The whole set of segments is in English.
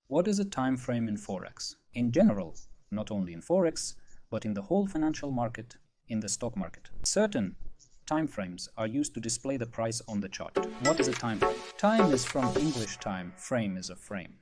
What is a time frame in Forex? In general, not only in Forex, but in the whole financial market, in the stock market. Certain time frames are used to display the price on the chart. What is a time frame? Time is from English time, frame is a frame.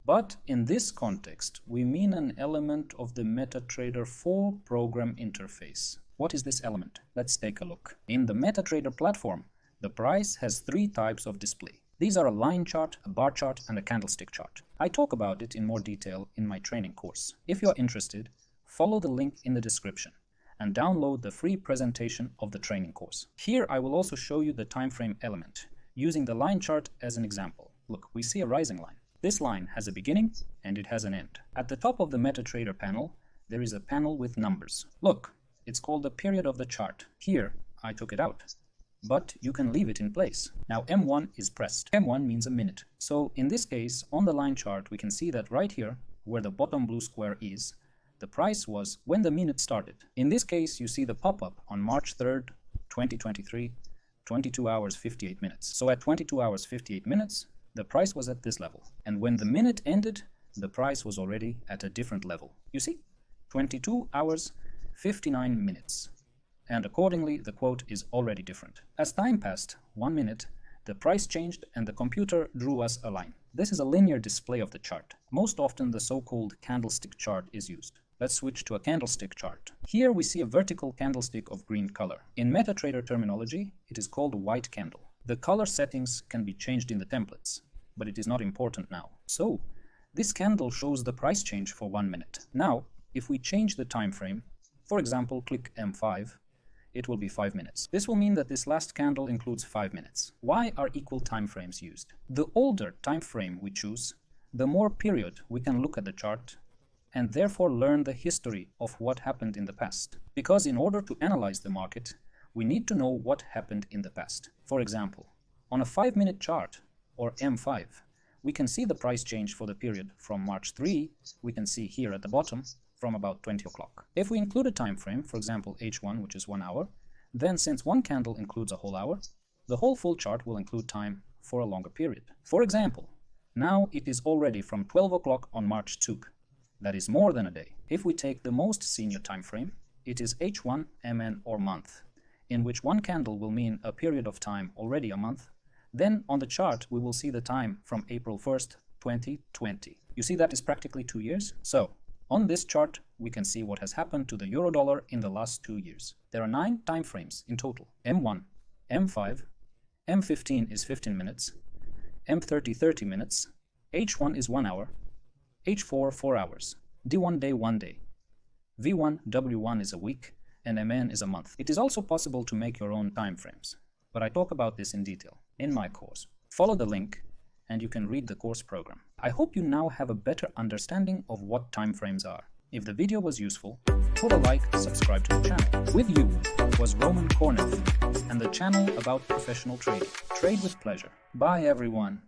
But in this context, we mean an element of the Metatrader 4 program interface. What is this element? Let's take a look. In the Metatrader platform, the price has three types of display. These are a line chart, a bar chart, and a candlestick chart. I talk about it in more detail in my training course. If you're interested, follow the link in the description and download the free presentation of the training course. Here I will also show you the time frame element, using the line chart as an example. Look, we see a rising line. This line has a beginning and it has an end. At the top of the Metatrader panel, there is a panel with numbers. Look, it's called the period of the chart. Here, I took it out, but you can leave it in place. Now M1 is pressed. M1 means a minute. So in this case, on the line chart, we can see that right here, where the bottom blue square is, the price was when the minute started. In this case, you see the pop-up on March 3rd, 2023, 22 hours 58 minutes. So at 22 hours 58 minutes, the price was at this level. And when the minute ended, the price was already at a different level. You see? 22 hours 59 minutes. And accordingly, the quote is already different. As time passed, 1 minute, the price changed and the computer drew us a line. This is a linear display of the chart. Most often, the so-called candlestick chart is used. Let's switch to a candlestick chart. Here we see a vertical candlestick of green color. In Metatrader terminology, it is called a white candle. The color settings can be changed in the templates, but it is not important now. So, this candle shows the price change for 1 minute. Now, if we change the time frame, for example, click M5, it will be 5 minutes. This will mean that this last candle includes 5 minutes. Why are equal time frames used? The older time frame we choose, the more period we can look at the chart and therefore learn the history of what happened in the past. Because in order to analyze the market, we need to know what happened in the past. For example, on a 5-minute chart, or M5, we can see the price change for the period from March 3, we can see here at the bottom, from about 20 o'clock. If we include a time frame, for example H1, which is 1 hour, then since one candle includes a whole hour, the whole full chart will include time for a longer period. For example, now it is already from 12 o'clock on March 2. That is more than a day. If we take the most senior time frame, it is H1, MN, or month, in which one candle will mean a period of time already a month. Then on the chart, we will see the time from April 1st, 2020. You see that is practically 2 years? So, on this chart, we can see what has happened to the euro-dollar in the last 2 years. There are 9 time frames in total. M1, M5, M15 is 15 minutes, M30 30 minutes, H1 is 1 hour, H4 4 hours, D1 day 1 day, V1 W1 is a week, and MN is a month. It is also possible to make your own time frames, but I talk about this in detail in my course. Follow the link and you can read the course program. I hope you now have a better understanding of what timeframes are. If the video was useful, put a like, subscribe to the channel. With you was Roman Kornev and the channel about professional trading. Trade with pleasure. Bye everyone.